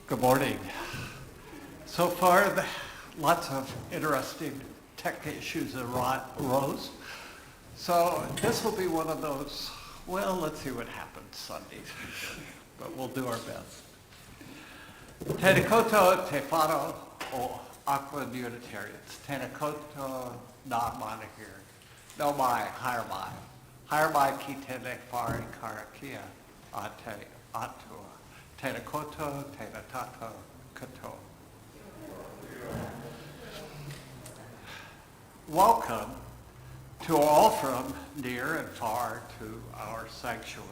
Good morning. So far, lots of interesting tech issues arose. So this will be one of those, well, let's see what happens Sundays, but we'll do our best. Tēnā koutou te whānau o Auckland Unitarians. Tēnā koutou nā mana here. No mai, higher mai. Higher mai ki tēnei whare karakia a te atua. Tēnā koutou, tēnā tātou katoa. Welcome to all from near and far to our sanctuary.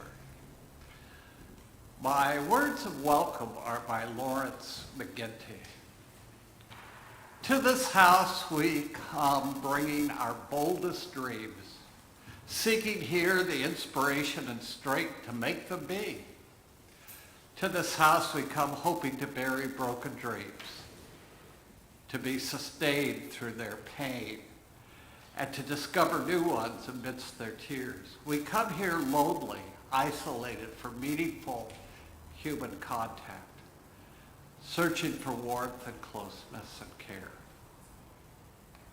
My words of welcome are by Lawrence McGinty. To this house we come bringing our boldest dreams, seeking here the inspiration and strength to make them be. To this house we come hoping to bury broken dreams, to be sustained through their pain, and to discover new ones amidst their tears. We come here lonely, isolated from meaningful human contact, searching for warmth and closeness and care,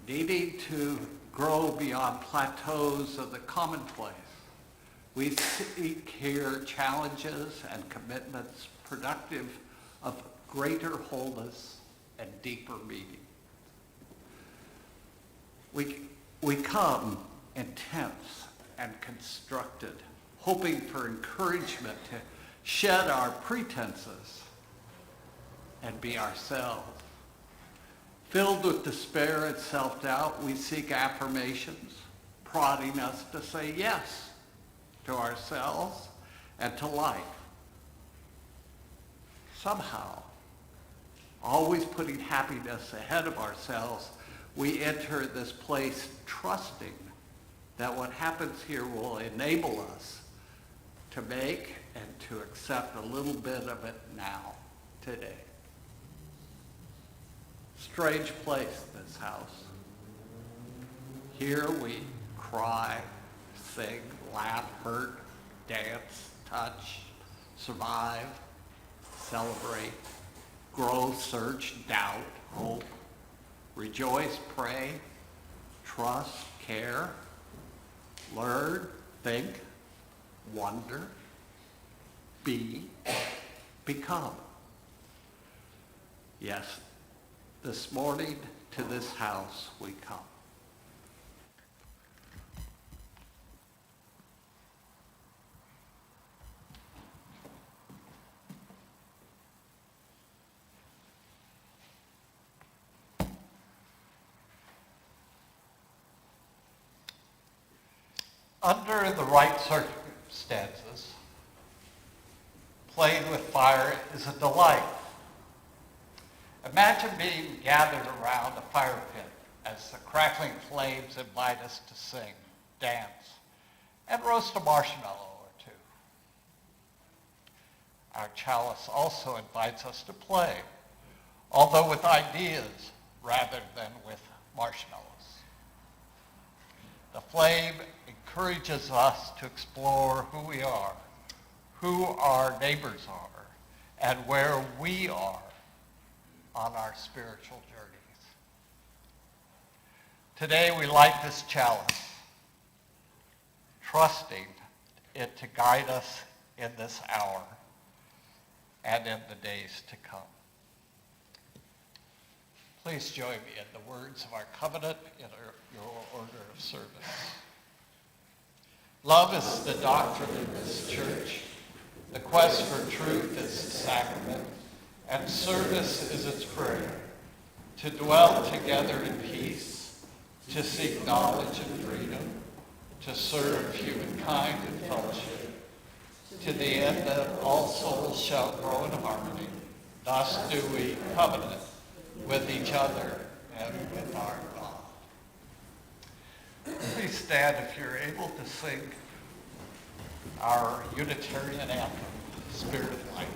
needing to grow beyond plateaus of the commonplace. We seek here challenges and commitments productive of greater wholeness and deeper meaning. We come intense and constructed, hoping for encouragement to shed our pretenses and be ourselves. Filled with despair and self-doubt, we seek affirmations, prodding us to say yes to ourselves and to life. Somehow, always putting happiness ahead of ourselves, we enter this place trusting that what happens here will enable us to make and to accept a little bit of it now, today. Strange place, this house. Here we cry, sing, laugh, hurt, dance, touch, survive, celebrate, grow, search, doubt, hope, rejoice, pray, trust, care, learn, think, wonder, be, become. Yes, this morning to this house we come. Under the right circumstances, playing with fire is a delight. Imagine being gathered around a fire pit as the crackling flames invite us to sing, dance, and roast a marshmallow or two. Our chalice also invites us to play, although with ideas rather than with marshmallows. The flame encourages us to explore who we are, who our neighbors are, and where we are on our spiritual journeys. Today we light this chalice, trusting it to guide us in this hour and in the days to come. Please join me in the words of our covenant in your order of service. Love is the doctrine in this church. The quest for truth is the sacrament, and service is its prayer. To dwell together in peace, to seek knowledge and freedom, to serve humankind in fellowship, to the end that all souls shall grow in harmony. Thus do we covenant with each other and with our God. Please stand if you're able to sing our Unitarian anthem, Spirit of Life.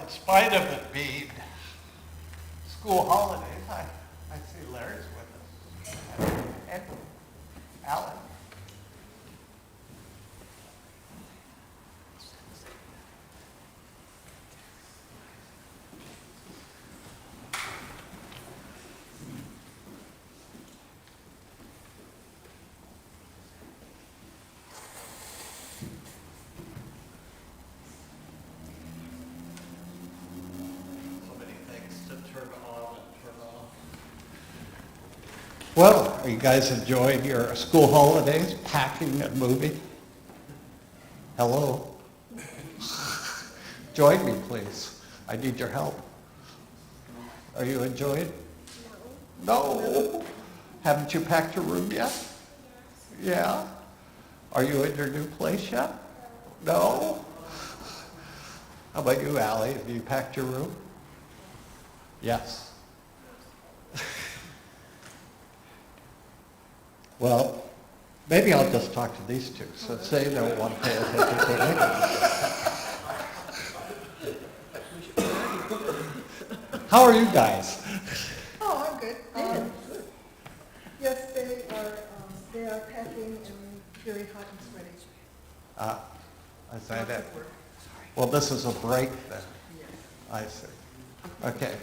In spite of it being school holidays, I see Larry's with us. And Alan. Well, are you guys enjoying your school holidays, packing and moving? Hello? Join me, please. I need your help. Are you enjoying? No. Haven't you packed your room yet? Yeah. Are you in your new place yet? No. How about you, Allie? Have you packed your room? Yes. Well, maybe I'll just talk to these two, since they don't want to pay attention to me. How are you guys? Oh, I'm good. Yes, they are packing and very hot and sweaty. I say that. Well, this is a break then. Yes. I see. Okay.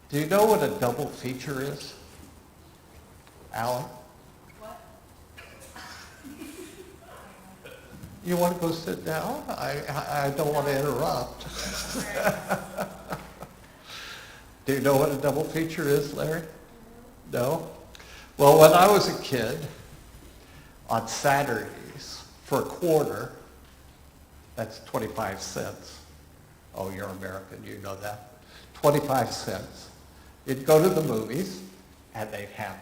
Do you know what a double feature is? Allie? What? You want to go sit down? I don't want to interrupt. Do you know what a double feature is, Larry? No? Well, when I was a kid, on Saturdays, for a quarter, that's 25 cents. Oh, you're American, you know that. 25 cents. You'd go to the movies, and they'd have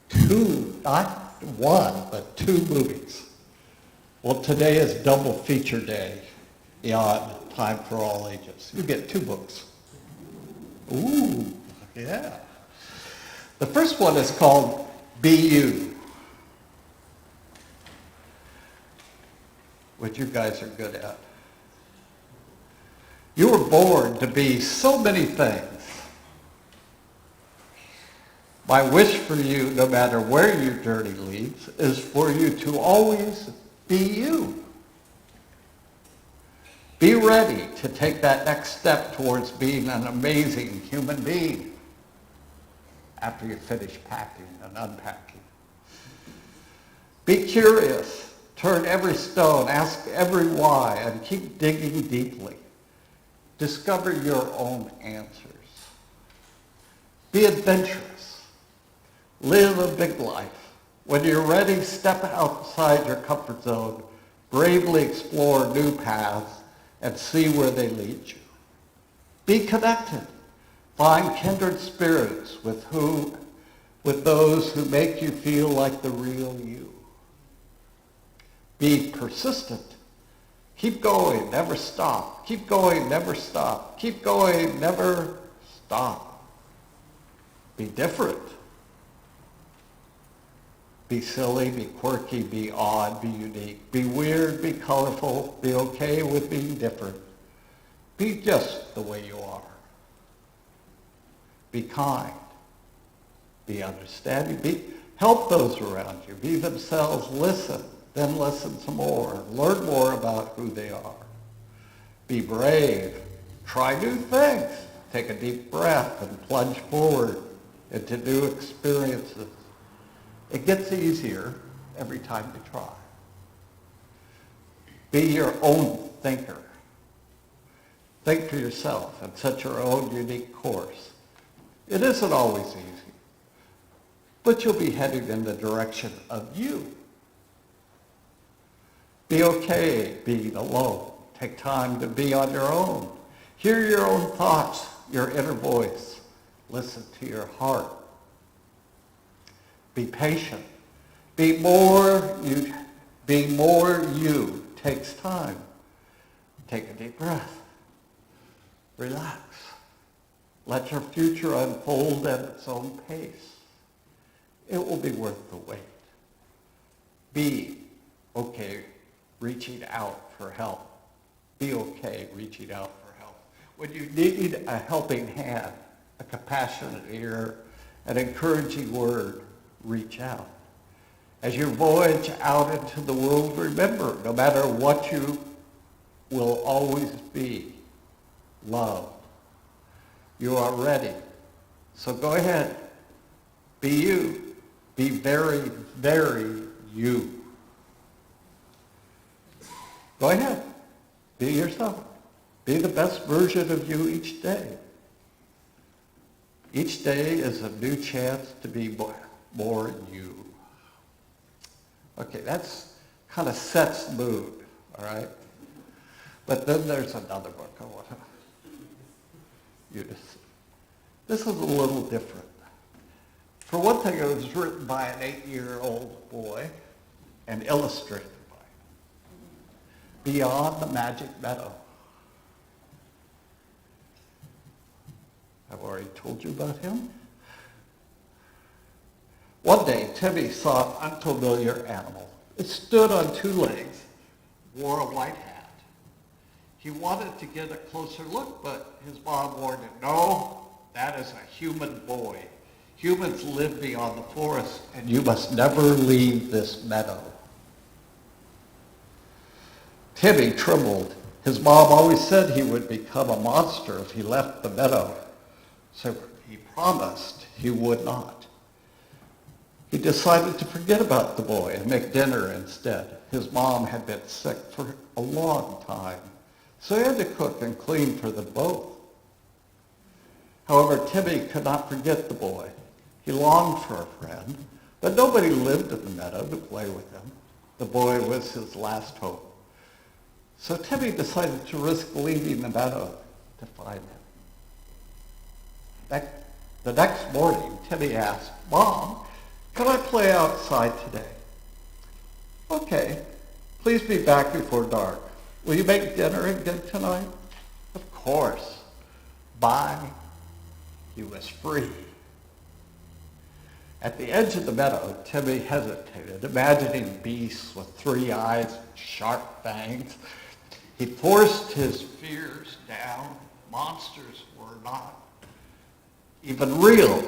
two, not one, but two movies. Well, today is double feature day on Time for All Ages. You get two books. Ooh, yeah. The first one is called Be You, which you guys are good at. You were born to be so many things. My wish for you, no matter where your journey leads, is for you to always be you. Be ready to take that next step towards being an amazing human being after you finish packing and unpacking. Be curious. Turn every stone, ask every why, and keep digging deeply. Discover your own answers. Be adventurous. Live a big life. When you're ready, step outside your comfort zone, bravely explore new paths, and see where they lead you. Be connected. Find kindred spirits with those who make you feel like the real you. Be persistent. Keep going, never stop. Keep going, never stop. Keep going, never stop. Be different. Be silly, be quirky, be odd, be unique. Be weird, be colorful, be okay with being different. Be just the way you are. Be kind. Be understanding. Help those around you. Be themselves. Listen. Then listen some more. Learn more about who they are. Be brave. Try new things. Take a deep breath and plunge forward into new experiences. It gets easier every time you try. Be your own thinker. Think for yourself and set your own unique course. It isn't always easy, but you'll be heading in the direction of you. Be okay being alone. Take time to be on your own. Hear your own thoughts, your inner voice. Listen to your heart. Be patient. Be more you takes time. Take a deep breath. Relax. Let your future unfold at its own pace. It will be worth the wait. Be okay reaching out for help. Be okay reaching out for help. When you need a helping hand, a compassionate ear, an encouraging word, reach out. As you voyage out into the world, remember, no matter what you will always be, loved. You are ready. So go ahead. Be you. Be very, very you. Go ahead. Be yourself. Be the best version of you each day. Each day is a new chance to be more you. Okay, that's kind of sets the mood, all right? But then there's another book I want you to see. This is a little different. For one thing, it was written by an 8-year-old boy and illustrated by him. Beyond the Magic Meadow. I've already told you about him. One day, Timmy saw an unfamiliar animal. It stood on 2 legs, wore a white hat. He wanted to get a closer look, but his mom warned him, no, that is a human boy. Humans live beyond the forest, and you must never leave this meadow. Timmy trembled. His mom always said he would become a monster if he left the meadow, so he promised he would not. He decided to forget about the boy and make dinner instead. His mom had been sick for a long time, so he had to cook and clean for them both. However, Timmy could not forget the boy. He longed for a friend, but nobody lived in the meadow to play with him. The boy was his last hope. So Timmy decided to risk leaving the meadow to find him. The next morning, Timmy asked, Mom, can I play outside today? Okay, please be back before dark. Will you make dinner again tonight? Of course. Bye. He was free. At the edge of the meadow, Timmy hesitated, imagining beasts with 3 eyes and sharp fangs. He forced his fears down. Monsters were not even real,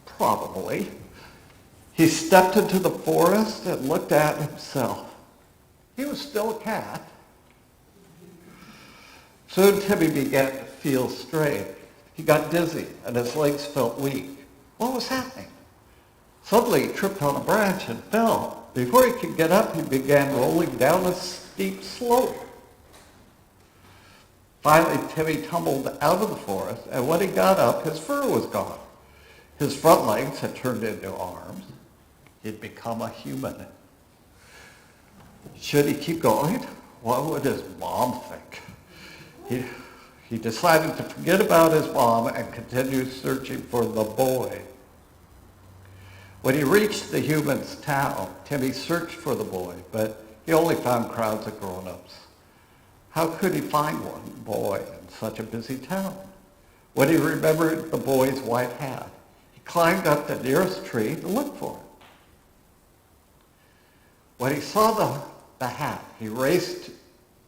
probably. He stepped into the forest and looked at himself. He was still a cat. Soon Timmy began to feel strange. He got dizzy and his legs felt weak. What was happening? Suddenly he tripped on a branch and fell. Before he could get up, he began rolling down a steep slope. Finally, Timmy tumbled out of the forest, and when he got up, his fur was gone. His front legs had turned into arms. He'd become a human. Should he keep going? What would his mom think? He decided to forget about his mom and continue searching for the boy. When he reached the human's town, Timmy searched for the boy, but he only found crowds of grown-ups. How could he find one boy in such a busy town? When he remembered the boy's white hat, he climbed up the nearest tree to look for it. When he saw the hat, he raced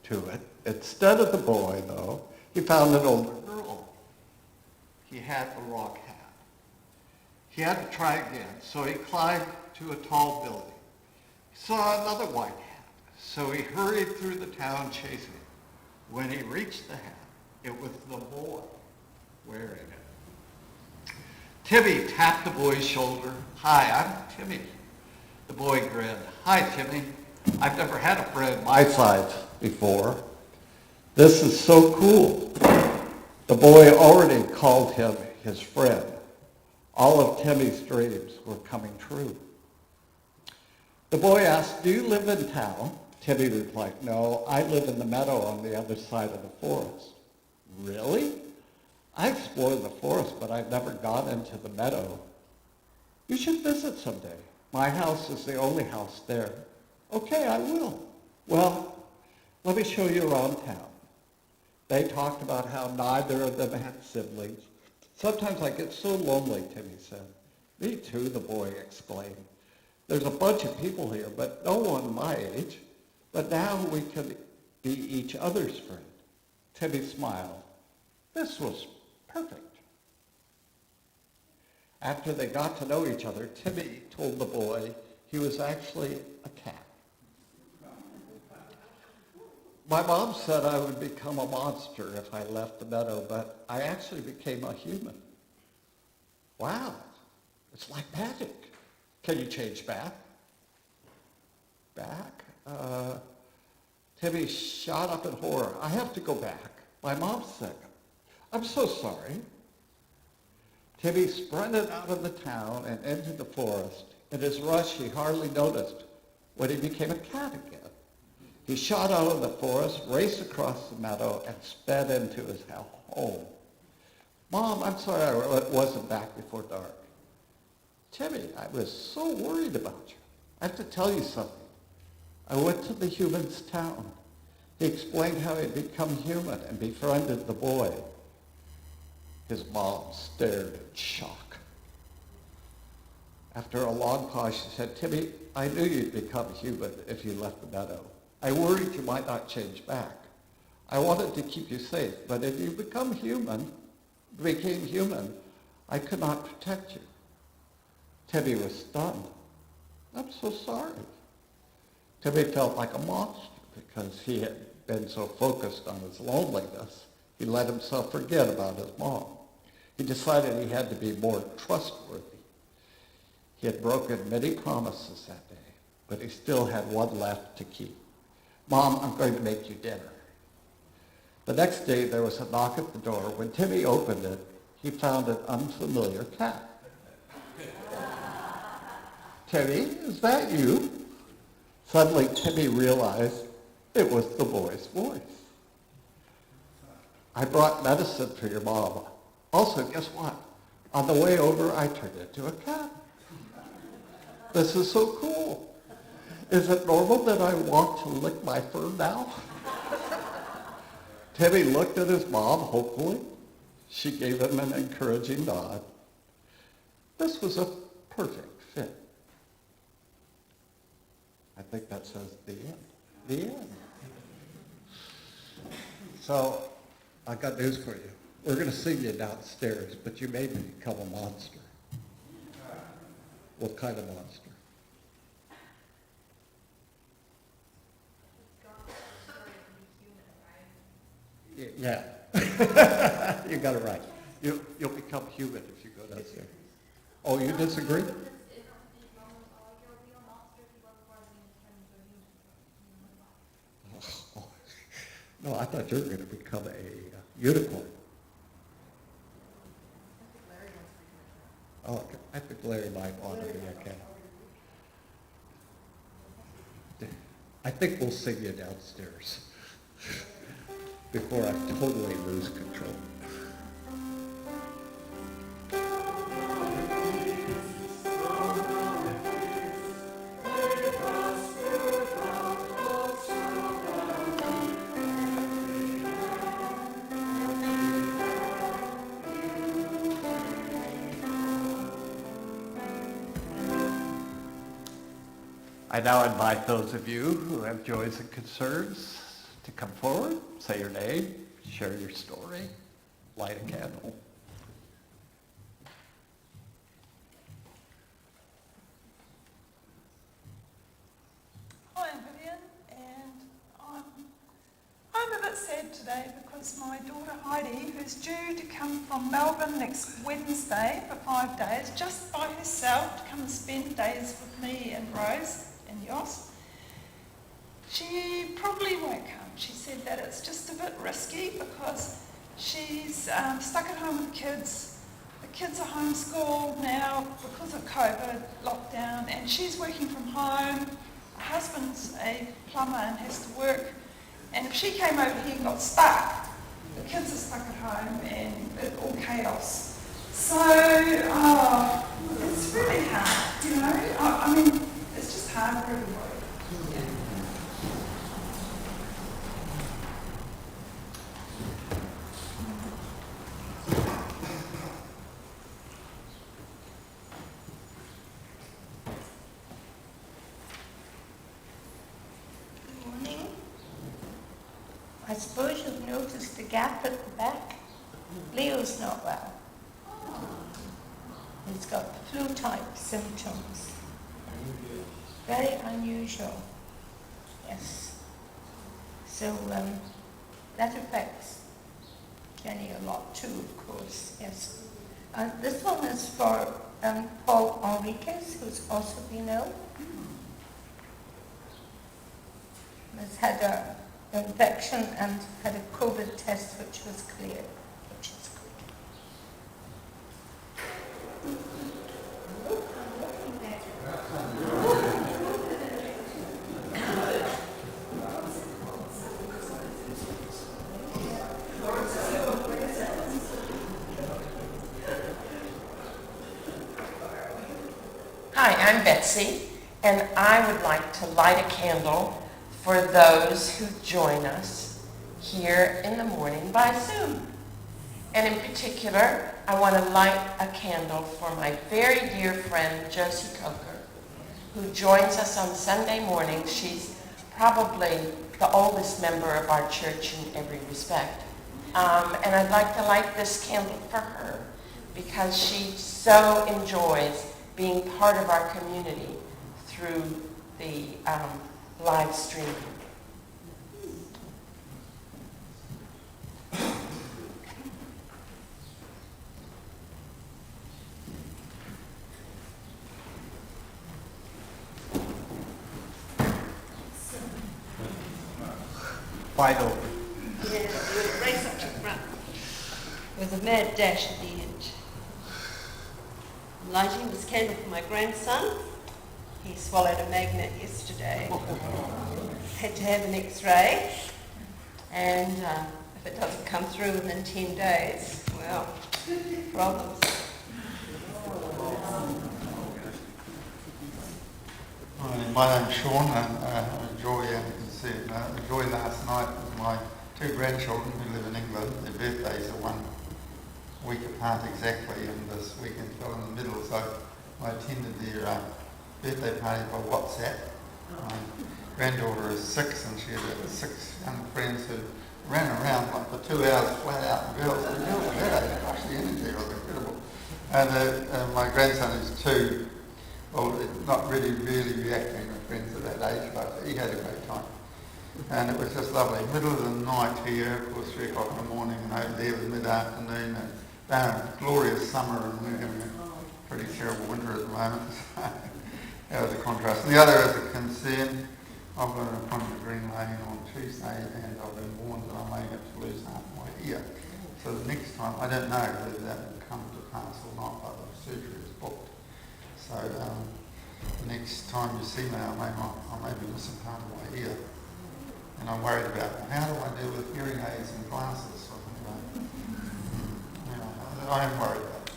to it. Instead of the boy, though, he found an older girl. He had the wrong hat. He had to try again, so he climbed to a tall building. He saw another white hat, so he hurried through the town chasing it. When he reached the hat, it was the boy wearing it. Timmy tapped the boy's shoulder. Hi, I'm Timmy. The boy grinned. Hi, Timmy. I've never had a friend my size before. This is so cool. The boy already called him his friend. All of Timmy's dreams were coming true. The boy asked, do you live in town? Timmy replied, no, I live in the meadow on the other side of the forest. Really? I explored the forest, but I've never gone into the meadow. You should visit someday. My house is the only house there. Okay, I will. Well, let me show you around town. They talked about how neither of them had siblings. Sometimes I get so lonely, Timmy said. Me too, the boy exclaimed. There's a bunch of people here, but no one my age. But now we can be each other's friend. Timmy smiled. This was perfect. After they got to know each other, Timmy told the boy he was actually a cat. My mom said I would become a monster if I left the meadow, but I actually became a human. Wow, it's like magic. Can you change back? Back? Timmy shot up in horror. I have to go back. My mom's sick. I'm so sorry. Timmy sprinted out of the town and into the forest. In his rush, he hardly noticed when he became a cat again. He shot out of the forest, raced across the meadow, and sped into his home. Mom, I'm sorry I wasn't back before dark. Timmy, I was so worried about you. I have to tell you something. I went to the human's town. He explained how he'd become human and befriended the boy. His mom stared in shock. After a long pause, she said, Timmy, I knew you'd become human if you left the meadow. I worried you might not change back. I wanted to keep you safe, but if you became human, I could not protect you. Timmy was stunned. I'm so sorry. Timmy felt like a monster because he had been so focused on his loneliness, he let himself forget about his mom. He decided he had to be more trustworthy. He had broken many promises that day, but he still had one left to keep. Mom, I'm going to make you dinner. The next day, there was a knock at the door. When Timmy opened it, he found an unfamiliar cat. Timmy, is that you? Suddenly, Timmy realized it was the boy's voice. I brought medicine for your mom. Also, guess what? On the way over, I turned into a cat. This is so cool. Is it normal that I want to lick my fur now? Timmy looked at his mom hopefully. She gave him an encouraging nod. This was a perfect fit. I think that says the end. The end. So, I got news for you. We're going to see you downstairs, but you may become a monster. What kind of monster? Yeah. You got it right. You'll become human if you go downstairs. Oh, you disagree? Oh, no, I thought you were going to become a unicorn. Oh, okay. I think Larry might want to be a cat. I think we'll see you downstairs before I totally lose control. I now invite those of you who have joys and concerns to come forward, say your name, share your story, light a candle. Hi, I'm Vivian, and I'm a bit sad today because my daughter Heidi, who's due to come from Melbourne next Wednesday for 5 days, just by herself to come and spend days with me and Rose and Yoss, she probably won't come. She said that it's just a bit risky because she's stuck at home with kids. The kids are homeschooled now because of COVID lockdown, and she's working from home. Her husband's a plumber and has to work. And if she came over here and got stuck, the kids are stuck at home and it's all chaos. So, it's really hard, you know. I mean, it's just hard for everybody. Yeah. I suppose you've noticed the gap at the back. Leo's not well. He's got flu-type symptoms. Very unusual. Yes. So that affects Jenny a lot too, of course. Yes. This one is for Paul Enriquez, who's also been ill. He's had an infection and had a COVID test which was clear, which is good. I'm Betsy, and I would like to light a candle for those who join us here in the morning by Zoom. And in particular, I want to light a candle for my very dear friend, Josie Coker, who joins us on Sunday morning. She's probably the oldest member of our church in every respect. And I'd like to light this candle for her because she so enjoys being part of our community through the live streaming. Wide open. Yeah, we would race up to the front with a mad dash at the end. I'm lighting this candle for my grandson. He swallowed a magnet yesterday. Had to have an X-ray, and if it doesn't come through within 10 days, well, problems. Hi, my name's Sean, and Joy, you can see it. Joy last night was my two grandchildren who live in England. Their birthdays are 1 week apart exactly, and this weekend fell in the middle, so I attended their birthday party by WhatsApp. My granddaughter is 6, and she had 6 young friends who ran around like for 2 hours flat out. The girls at that age, gosh, the energy was incredible. And my grandson is 2. Well, not really reacting with friends at that age, but he had a great time. And it was just lovely. Middle of the night here, of course, 3 o'clock in the morning, and over there was mid-afternoon, and glorious summer, and we're having a pretty terrible winter at the moment. That was a contrast. And the other is a concern. I've got an appointment at Green Lane on Tuesday, and I've been warned that I may have to lose half my ear. So the next time, I don't know whether that will come to pass or not, but the surgery is booked. So the next time you see me, I may be missing part of my ear. And I'm worried about how do I deal with hearing aids and glasses? I am worried about it.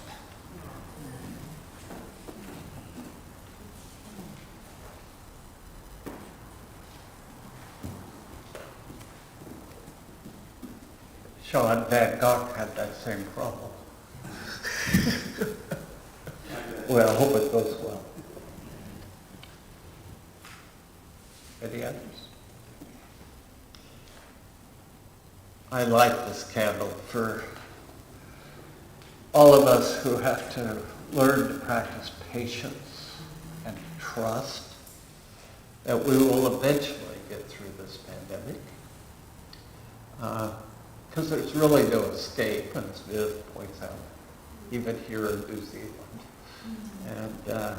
Sean Van Gogh had that same problem. Well, I hope it goes well. Any others? I light this candle for all of us who have to learn to practice patience and trust that we will eventually get through this pandemic. Because there's really no escape, as Viv points out, even here in New Zealand. And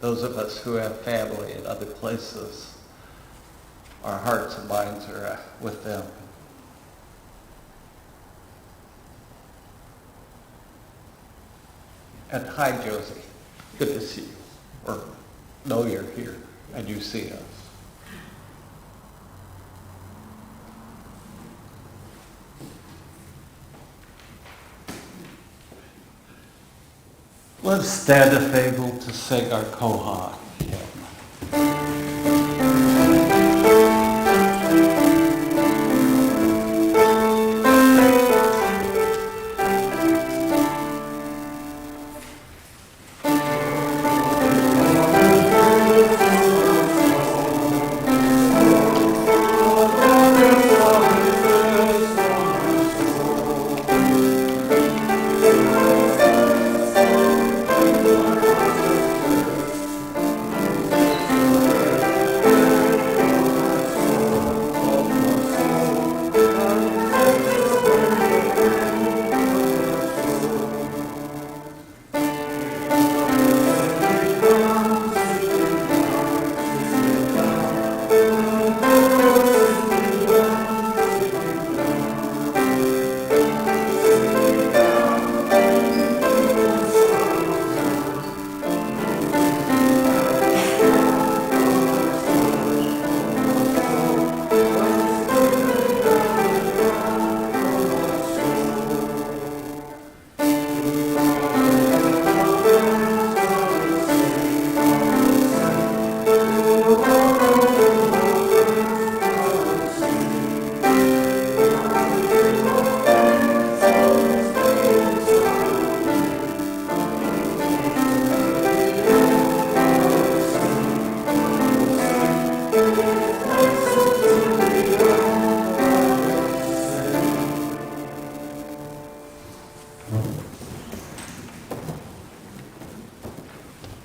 those of us who have family in other places, our hearts and minds are with them. And hi, Josie. Good to see you. Or know you're here and you see us. Let's stand if able to sing our Koha hymn.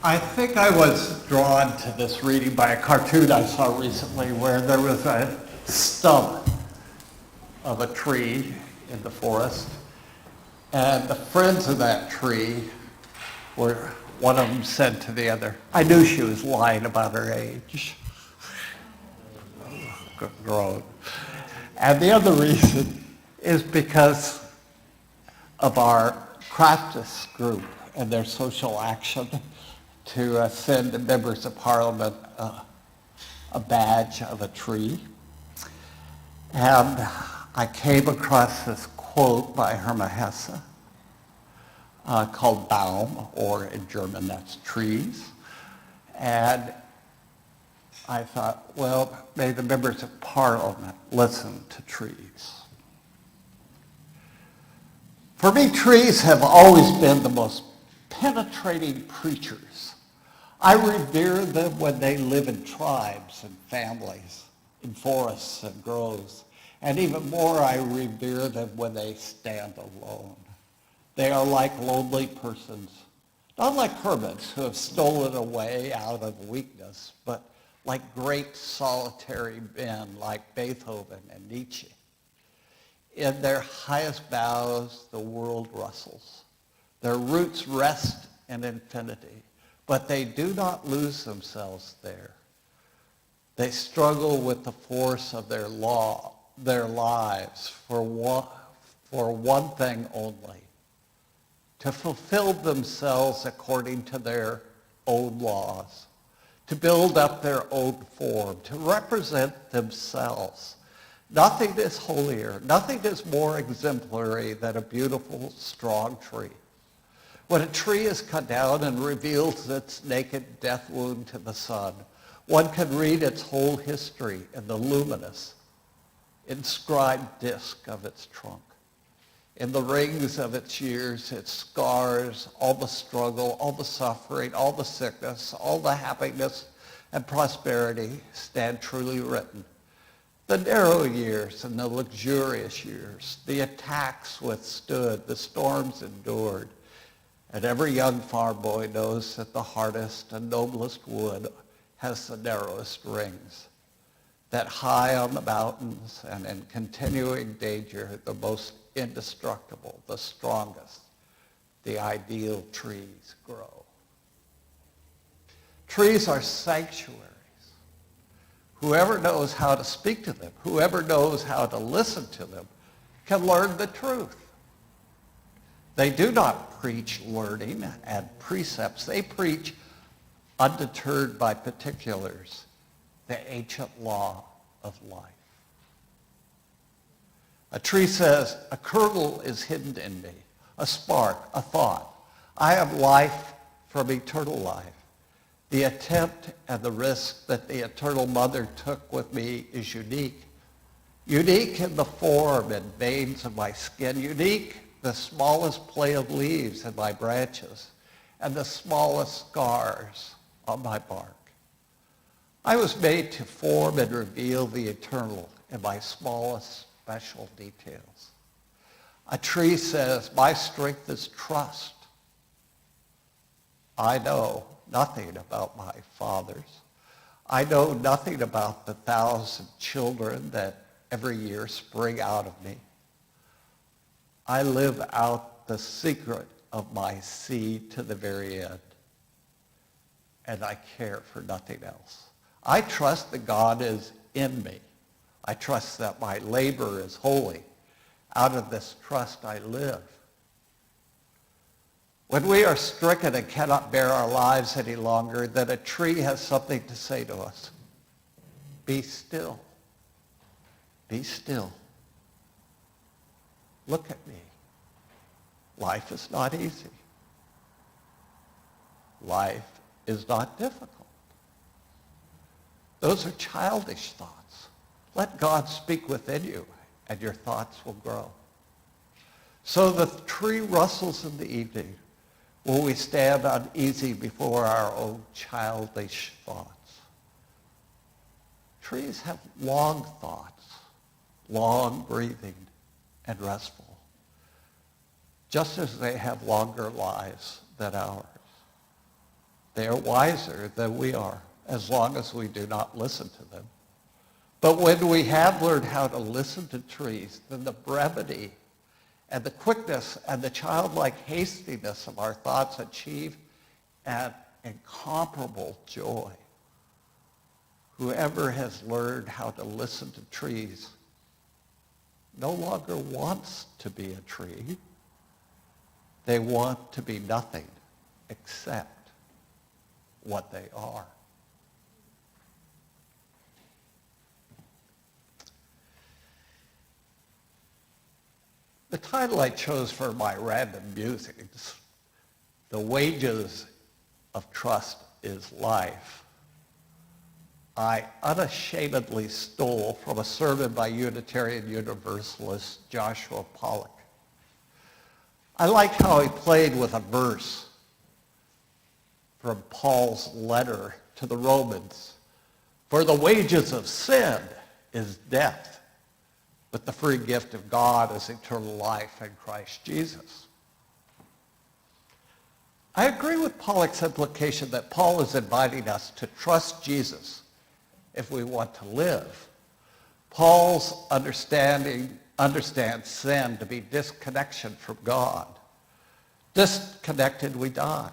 I think I was drawn to this reading by a cartoon I saw recently where there was a stump of a tree in the forest, and the friends of that tree were, one of them said to the other, I knew she was lying about her age. Grown. And the other reason is because of our practice group and their social action to send the members of Parliament a badge of a tree. And I came across this quote by Hermann Hesse called Baum, or in German that's trees. And I thought, well, may the members of Parliament listen to trees. For me, trees have always been the most penetrating preachers. I revere them when they live in tribes and families, in forests and groves. And even more, I revere them when they stand alone. They are like lonely persons, not like hermits who have stolen away out of weakness, but like great solitary men like Beethoven and Nietzsche. In their highest boughs, the world rustles. Their roots rest in infinity, but they do not lose themselves there. They struggle with the force of their lives for one thing only, to fulfill themselves according to their own laws, to build up their own form, to represent themselves. Nothing is holier, nothing is more exemplary than a beautiful, strong tree. When a tree is cut down and reveals its naked death wound to the sun, one can read its whole history in the luminous, inscribed disc of its trunk, in the rings of its years, its scars, all the struggle, all the suffering, all the sickness, all the happiness and prosperity stand truly written. The narrow years and the luxurious years, the attacks withstood, the storms endured. And every young farm boy knows that the hardest and noblest wood has the narrowest rings, that high on the mountains and in continuing danger, the most indestructible, the strongest, the ideal trees grow. Trees are sanctuaries. Whoever knows how to speak to them, whoever knows how to listen to them, can learn the truth. They do not preach learning and precepts. They preach, undeterred by particulars, the ancient law of life. A tree says, a kernel is hidden in me, a spark, a thought. I am life from eternal life. The attempt and the risk that the Eternal Mother took with me is unique. Unique in the form and veins of my skin, unique the smallest play of leaves in my branches, and the smallest scars on my bark. I was made to form and reveal the eternal in my smallest special details. A tree says, my strength is trust. I know nothing about my fathers. I know nothing about the 1,000 children that every year spring out of me. I live out the secret of my seed to the very end, and I care for nothing else. I trust that God is in me. I trust that my labor is holy. Out of this trust I live. When we are stricken and cannot bear our lives any longer, then a tree has something to say to us. Be still. Be still. Look at me. Life is not easy. Life is not difficult. Those are childish thoughts. Let God speak within you, and your thoughts will grow. So the tree rustles in the evening when we stand uneasy before our own childish thoughts. Trees have long thoughts, long breathing, and restful, just as they have longer lives than ours. They are wiser than we are, as long as we do not listen to them. But when we have learned how to listen to trees, then the brevity and the quickness and the childlike hastiness of our thoughts achieve an incomparable joy. Whoever has learned how to listen to trees no longer wants to be a tree. They want to be nothing except what they are. The title I chose for my random musings, The Wages of Trust is Life, I unashamedly stole from a sermon by Unitarian Universalist Joshua Pollock. I like how he played with a verse from Paul's letter to the Romans. For the wages of sin is death, but the free gift of God is eternal life in Christ Jesus. I agree with Pollock's implication that Paul is inviting us to trust Jesus if we want to live. Paul's understands sin to be disconnection from God. Disconnected, we die.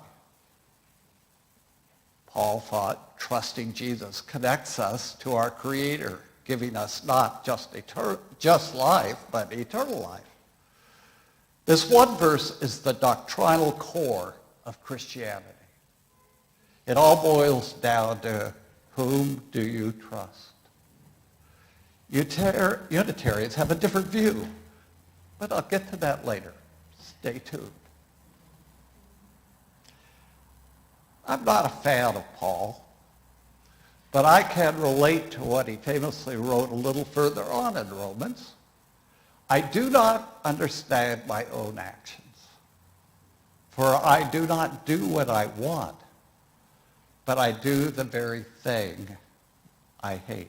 Paul thought trusting Jesus connects us to our Creator, giving us not just life, but eternal life. This one verse is the doctrinal core of Christianity. It all boils down to whom do you trust? Unitarians have a different view, but I'll get to that later. Stay tuned. I'm not a fan of Paul, but I can relate to what he famously wrote a little further on in Romans. I do not understand my own actions, for I do not do what I want, but I do the very thing I hate.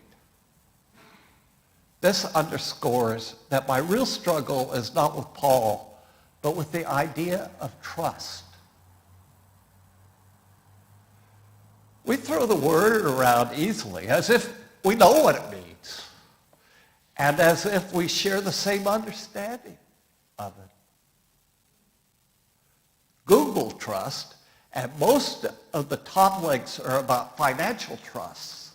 This underscores that my real struggle is not with Paul, but with the idea of trust. We throw the word around easily, as if we know what it means, and as if we share the same understanding of it. Google trust, and most of the top links are about financial trusts.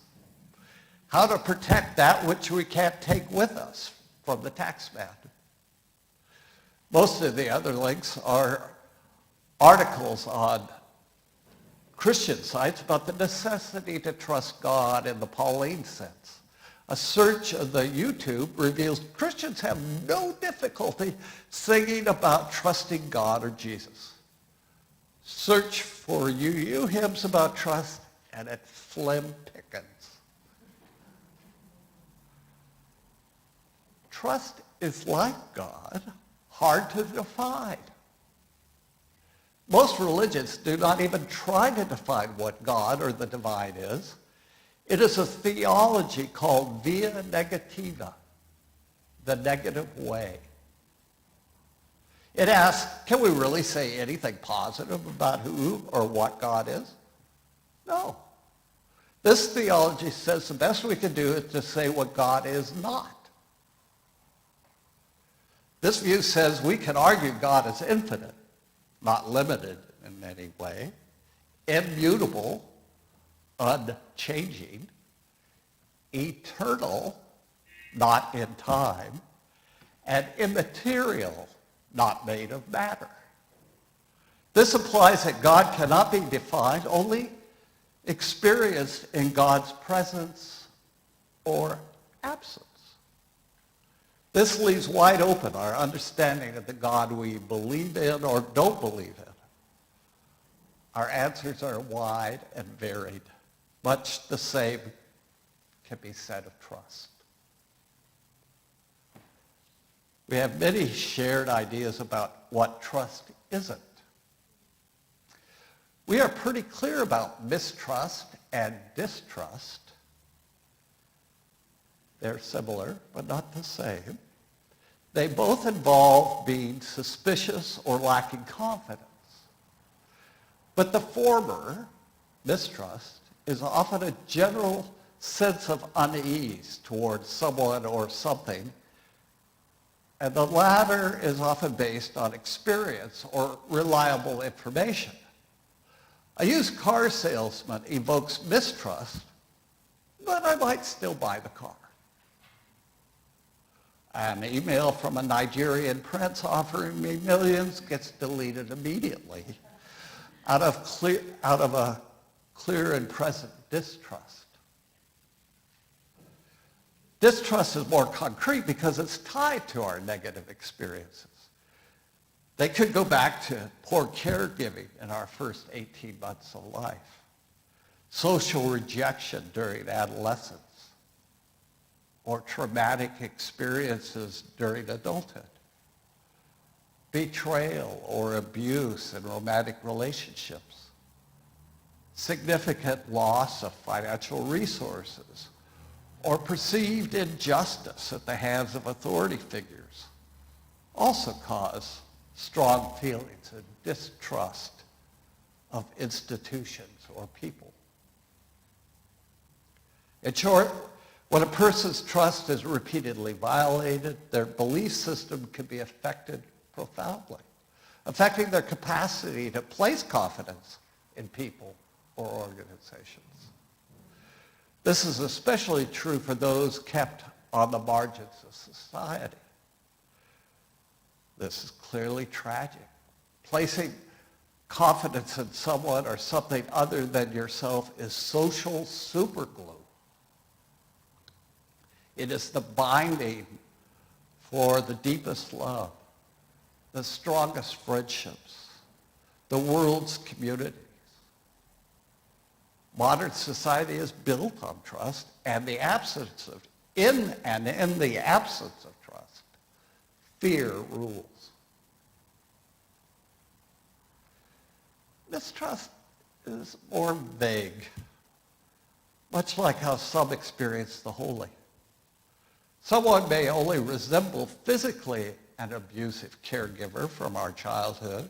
How to protect that which we can't take with us from the tax man. Most of the other links are articles on Christian sites about the necessity to trust God in the Pauline sense. A search of the YouTube reveals Christians have no difficulty singing about trusting God or Jesus. Search for UU hymns about trust, and it's slim pickings. Trust is like God, hard to define. Most religions do not even try to define what God or the divine is. It is a theology called via negativa, the negative way. It asks, can we really say anything positive about who or what God is? No. This theology says the best we can do is to say what God is not. This view says we can argue God is infinite, not limited in any way, immutable, unchanging, eternal, not in time, and immaterial, not made of matter. This implies that God cannot be defined, only experienced in God's presence or absence. This leaves wide open our understanding of the God we believe in or don't believe in. Our answers are wide and varied. Much the same can be said of trust. We have many shared ideas about what trust isn't. We are pretty clear about mistrust and distrust. They're similar, but not the same. They both involve being suspicious or lacking confidence. But the former mistrust is often a general sense of unease towards someone or something, and the latter is often based on experience or reliable information. A used car salesman evokes mistrust, but I might still buy the car. An email from a Nigerian prince offering me millions gets deleted immediately out of a clear and present distrust. Distrust is more concrete because it's tied to our negative experiences. They could go back to poor caregiving in our first 18 months of life, social rejection during adolescence, or traumatic experiences during adulthood, betrayal or abuse in romantic relationships, significant loss of financial resources, or perceived injustice at the hands of authority figures also cause strong feelings of distrust of institutions or people. In short, when a person's trust is repeatedly violated, their belief system can be affected profoundly, affecting their capacity to place confidence in people or organizations. This is especially true for those kept on the margins of society. This is clearly tragic. Placing confidence in someone or something other than yourself is social superglue. It is the binding for the deepest love, the strongest friendships, the world's communities. Modern society is built on trust, and in the absence of trust, fear rules. Mistrust is more vague, much like how some experience the holy. Someone may only resemble physically an abusive caregiver from our childhood,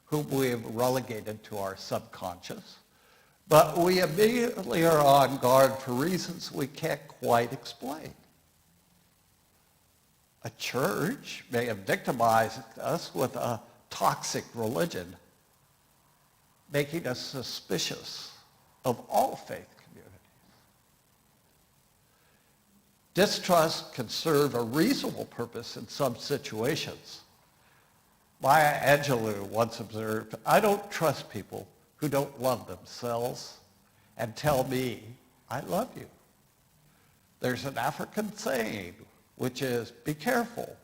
whom we have relegated to our subconscious, but we immediately are on guard for reasons we can't quite explain. A church may have victimized us with a toxic religion, making us suspicious of all faith communities. Distrust can serve a reasonable purpose in some situations. Maya Angelou once observed, "I don't trust people who don't love themselves and tell me, 'I love you.' There's an African saying, which is, 'Be careful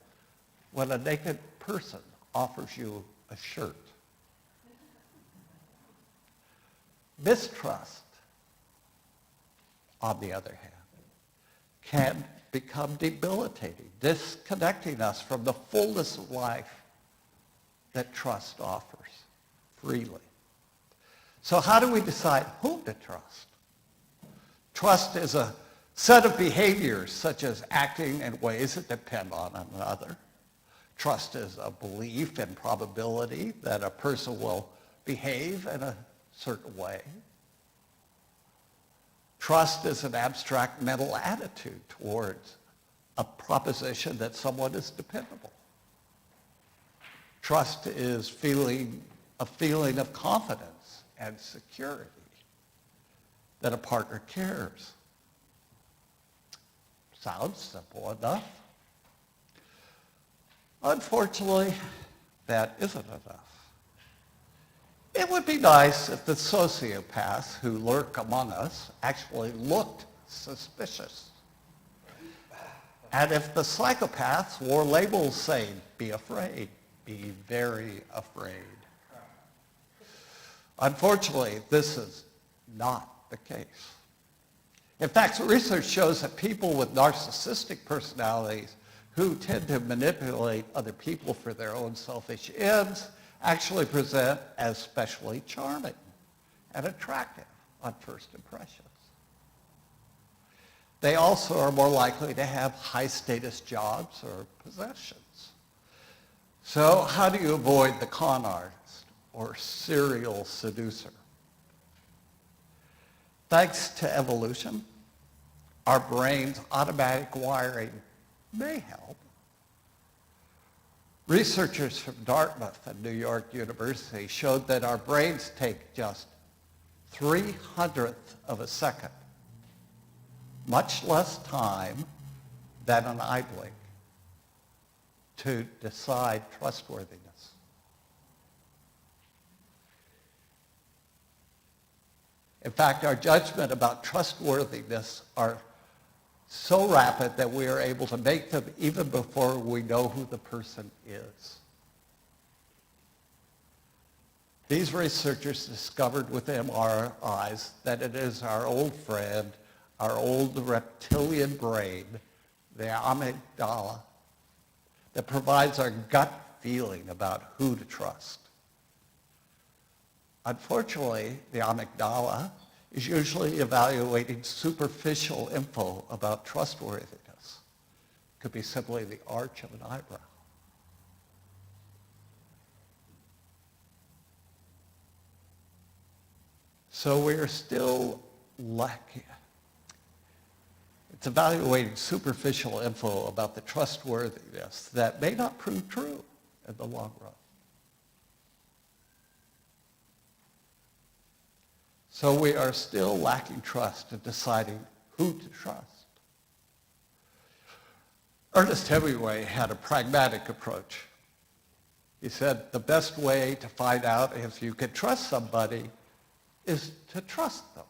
when a naked person offers you a shirt.'" Mistrust, on the other hand, can become debilitating, disconnecting us from the fullness of life that trust offers freely. So how do we decide whom to trust? Trust is a set of behaviors such as acting in ways that depend on another. Trust is a belief in probability that a person will behave in a certain way. Trust is an abstract mental attitude towards a proposition that someone is dependable. Trust is a feeling of confidence and security that a partner cares. Sounds simple enough. Unfortunately, that isn't enough. It would be nice if the sociopaths who lurk among us actually looked suspicious. And if the psychopaths wore labels saying, "Be afraid, be very afraid." Unfortunately, this is not the case. In fact, research shows that people with narcissistic personalities who tend to manipulate other people for their own selfish ends actually present as especially charming and attractive on first impressions. They also are more likely to have high-status jobs or possessions. So how do you avoid the con artist or serial seducer? thanks to evolution, our brain's automatic wiring may help. Researchers from Dartmouth and New York University showed that our brains take just 300th of a second, much less time than an eye blink, to decide trustworthiness. In fact, our judgment about trustworthiness are so rapid that we are able to make them even before we know who the person is. These researchers discovered with MRIs that it is our old friend, our old reptilian brain, the amygdala, that provides our gut feeling about who to trust. Unfortunately, the amygdala is usually evaluating superficial info about trustworthiness. It could be simply the arch of an eyebrow. So we are still lacking. It's evaluating superficial info about the trustworthiness that may not prove true in the long run. So we are still lacking trust in deciding who to trust. Ernest Hemingway had a pragmatic approach. He said the best way to find out if you can trust somebody is to trust them.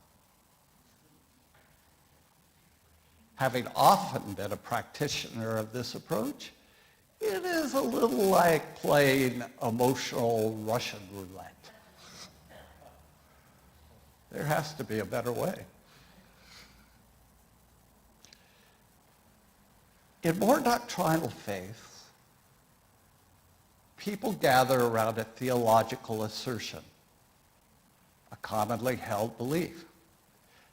Having often been a practitioner of this approach, it is a little like playing emotional Russian roulette. There has to be a better way. In more doctrinal faiths, people gather around a theological assertion, a commonly held belief.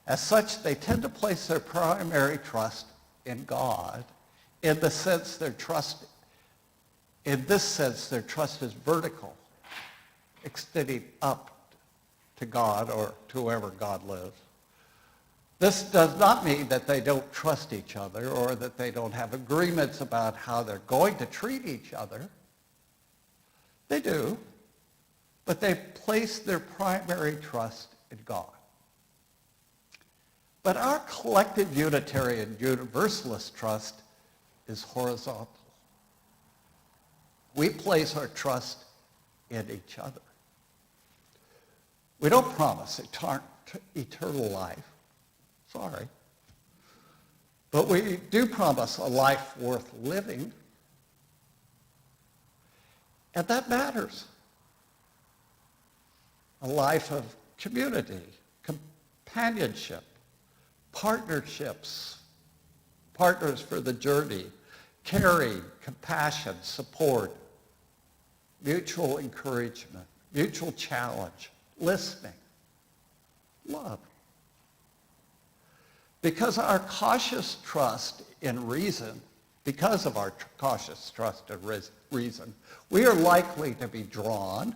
As such, they tend to place their primary trust in God. In this sense, their trust is vertical, extending up to God or to wherever God lives. This does not mean that they don't trust each other or that they don't have agreements about how they're going to treat each other. They do, but they place their primary trust in God. But our collective Unitarian Universalist trust is horizontal. We place our trust in each other. We don't promise eternal life, sorry. But we do promise a life worth living, and that matters. A life of community, companionship, partnerships, partners for the journey, caring, compassion, support, mutual encouragement, mutual challenge, listening, love. Because of our cautious trust in reason, we are likely to be drawn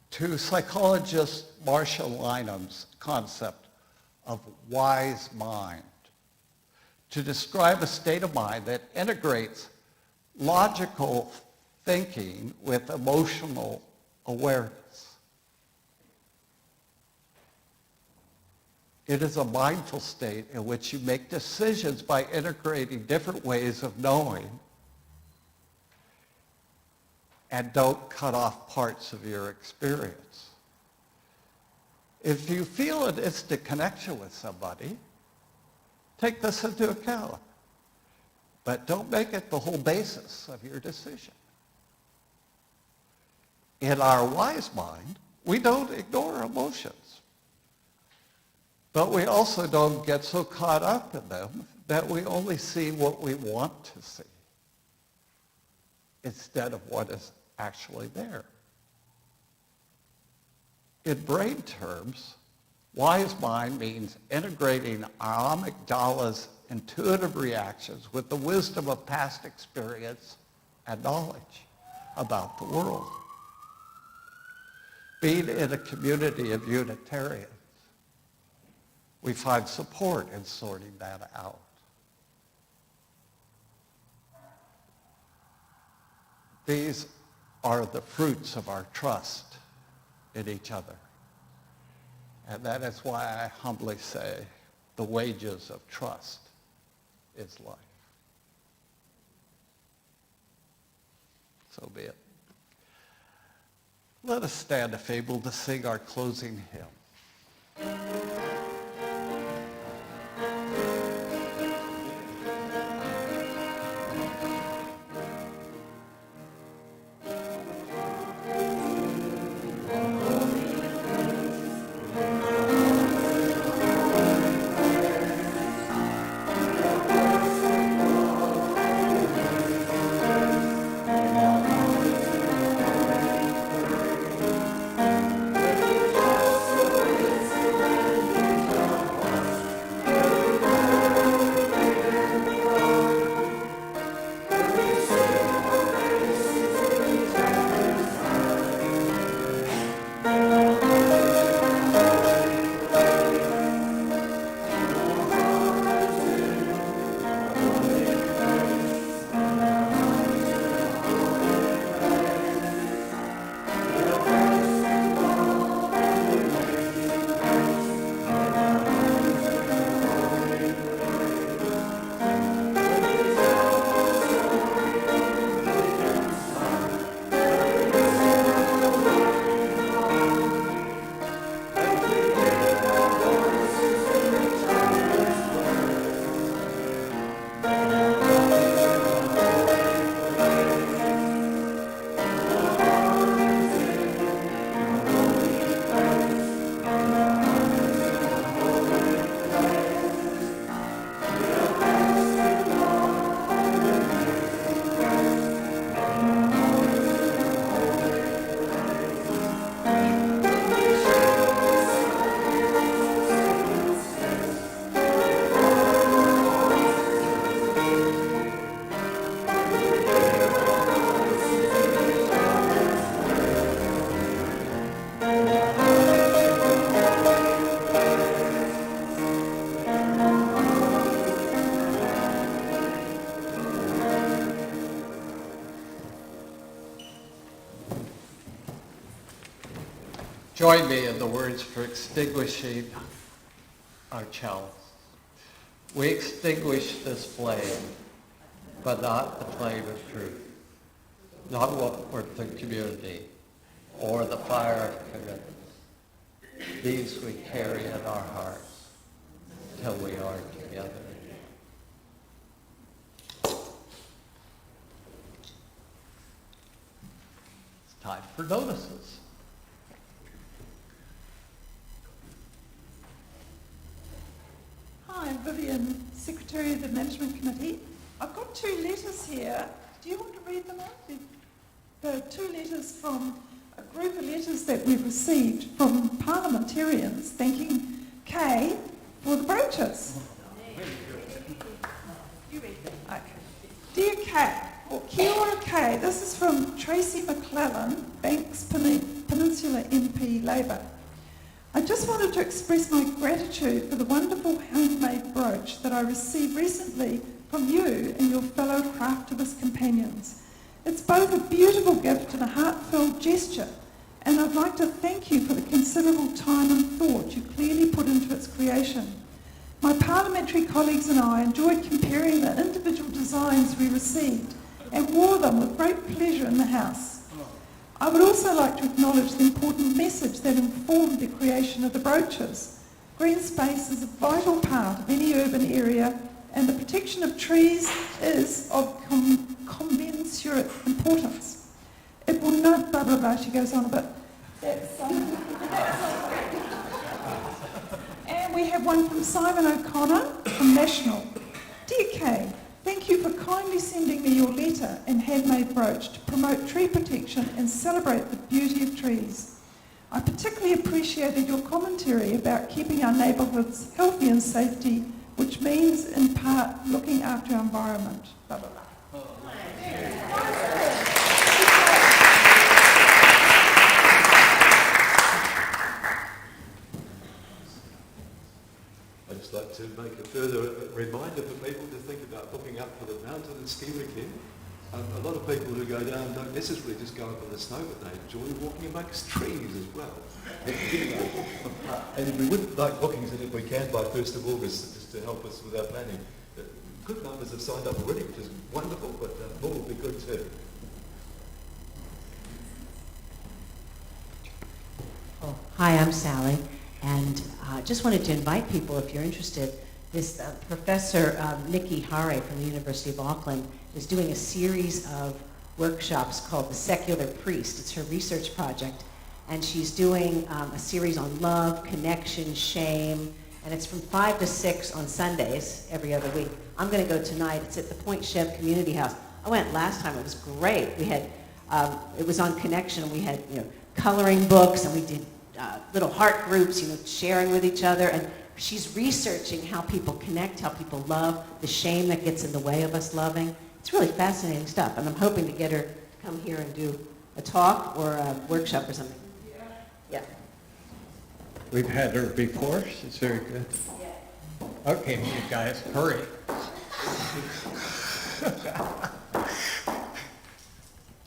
to psychologist Marcia Lynam's concept of wise mind, to describe a state of mind that integrates logical thinking with emotional awareness. It is a mindful state in which you make decisions by integrating different ways of knowing and don't cut off parts of your experience. If you feel an instant connection with somebody, take this into account, but don't make it the whole basis of your decision. In our wise mind, we don't ignore emotions. But we also don't get so caught up in them that we only see what we want to see instead of what is actually there. In brain terms, wise mind means integrating our amygdala's intuitive reactions with the wisdom of past experience and knowledge about the world. Being in a community of Unitarians, we find support in sorting that out. These are the fruits of our trust in each other. And that is why I humbly say the wages of trust is life. So be it. Let us stand if able to sing our closing hymn. Join me in the words for extinguishing our chalice. We extinguish this flame, but not the flame of truth, not what worth the community or the fire of commitment. These we carry in our hearts till we are together. It's time for notices. Hi, I'm Vivian, Secretary of the Management Committee. I've got 2 letters here. Do you want to read them out? There are 2 letters from a group of letters that we've received from parliamentarians thanking Kay for the brooches. You read them. Okay. Dear Kay, or Kia ora Kay, this is from Tracy McClellan, Banks Peninsula MP Labour. I just wanted to express my gratitude for the wonderful handmade brooch that I received recently from you and your fellow craftivist companions. It's both a beautiful gift and a heartfelt gesture, and I'd like to thank you for the considerable time and thought you clearly put into its creation. My parliamentary colleagues and I enjoyed comparing the individual designs we received and wore them with great pleasure in the House. I would also like to acknowledge the important message that informed the creation of the brooches. Green space is a vital part of any urban area, and the protection of trees is of commensurate importance. It will not, blah, blah, blah, she goes on a bit. And we have one from Simon O'Connor from National. Dear Kay, thank you for kindly sending me your letter and handmade brooch to promote tree protection and celebrate the beauty of trees. I particularly appreciated your commentary about keeping our neighbourhoods healthy and safety, which means in part looking after our environment. Blah, blah, blah. to make a further reminder for people to think about looking up for the mountain and ski weekend. A lot of people who go down don't necessarily just go up in the snow, but they enjoy walking amongst trees as well. And we would like bookings in if we can by 1st of August, just to help us with our planning. Good numbers have signed up already, which is wonderful, but more will be good too. Oh, hi, I'm Sally, and just wanted to invite people, if you're interested, this Professor Nikki Hare from the University of Auckland is doing a series of workshops called The Secular Priest. It's her research project, and she's doing a series on love, connection, shame, and it's from 5 to 6 on Sundays every other week. I'm going to go tonight. It's at the Point Chev Community House. I went last time. It was great. We had, it was on connection. We had, coloring books, and we did little heart groups, sharing with each other. And she's researching how people connect, how people love, the shame that gets in the way of us loving. It's really fascinating stuff, and I'm hoping to get her to come here and do a talk or a workshop or something. Yeah. We've had her before. She's very good. Okay, you guys, hurry.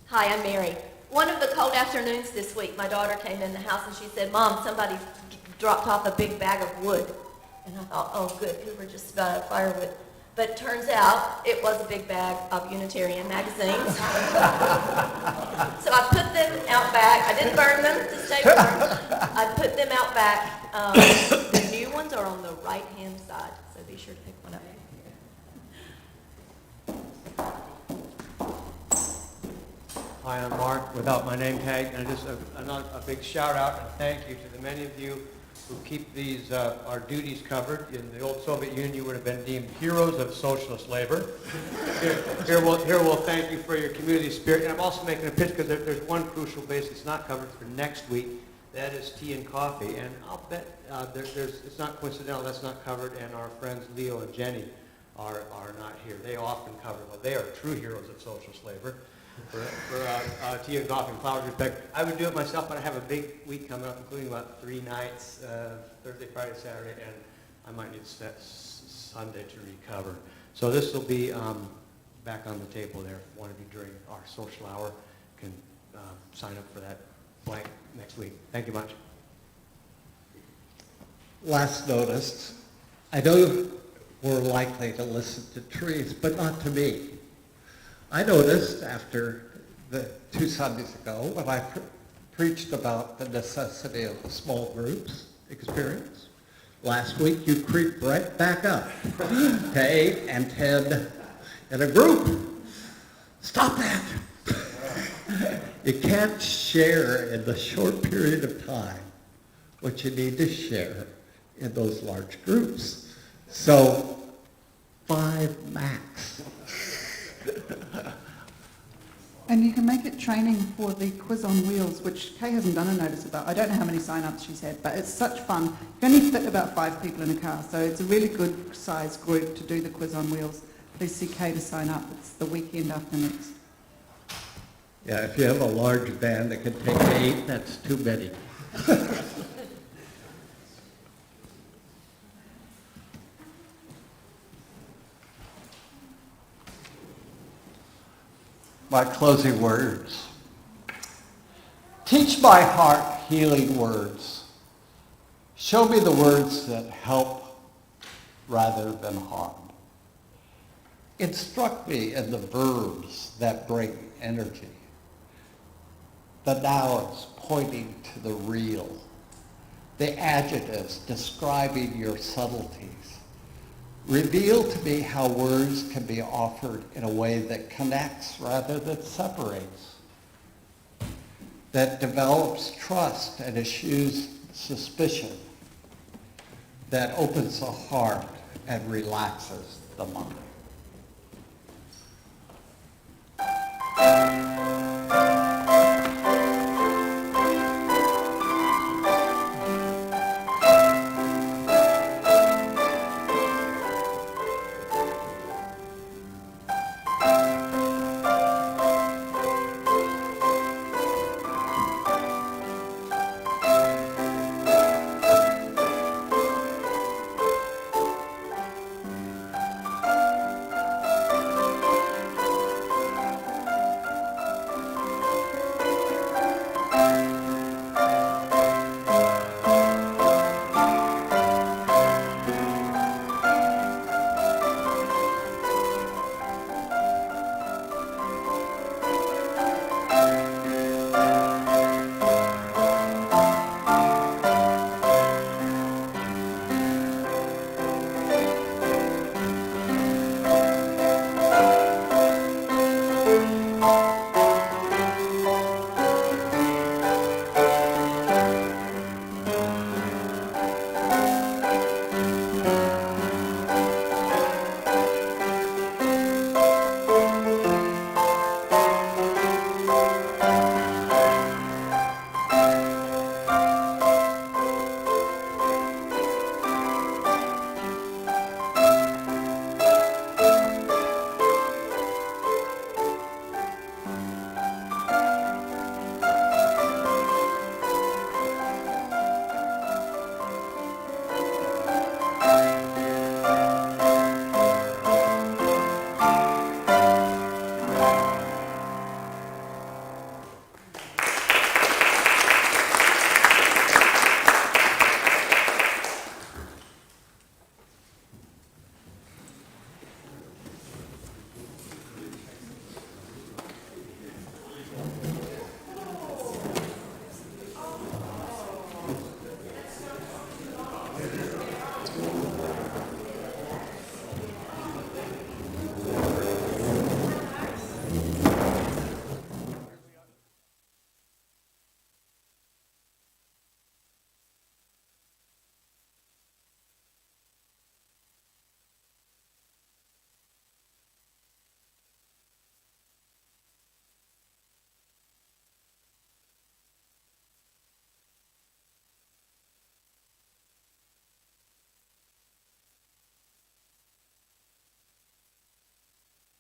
Hi, I'm Mary. One of the cold afternoons this week, my daughter came in the house and she said, "Mom, somebody dropped off a big bag of wood." And I thought, oh, good, we were just about to firewood. But it turns out it was a big bag of Unitarian magazines. So I put them out back. I didn't burn them to stay warm. I put them out back. The new ones are on the right-hand side, so be sure to pick one up. Hi, I'm Mark, without my name tag, and just a big shout out and thank you to the many of you who keep these, our duties covered. In the old Soviet Union, you would have been deemed heroes of socialist labor. Here we'll thank you for your community spirit. And I'm also making a pitch because there's one crucial base that's not covered for next week. That is tea and coffee. And I'll bet it's not coincidental that's not covered, and our friends Leo and Jenny are not here. They often cover, well, they are true heroes of socialist labor. For tea and coffee and flowers respect. I would do it myself, but I have a big week coming up, including about 3 nights, Thursday, Friday, Saturday, and I might need Sunday to recover. So this will be back on the table there. If one of you during our social hour can sign up for that blank next week. Thank you much. Last notice, I know we're likely to listen to trees, but not to me. I noticed after the 2 Sundays ago when I preached about the necessity of the small groups experience, last week you creeped right back up to 8 and 10 in a group. Stop that. You can't share in the short period of time what you need to share in those large groups. So 5 max. And you can make it training for the quiz on wheels, which Kay hasn't done a notice about. I don't know how many sign-ups she's had, but it's such fun. You can only fit about 5 people in a car, so it's a really good size group to do the quiz on wheels. Please see Kay to sign up. It's the weekend after next. Yeah, if you have a large van that can take 8, that's too many. My closing words. Teach my heart healing words. Show me the words that help rather than harm. Instruct me in the verbs that bring energy. The nouns pointing to the real. The adjectives describing your subtleties. Reveal to me how words can be offered in a way that connects rather than separates, that develops trust and eschews suspicion, that opens the heart and relaxes the mind.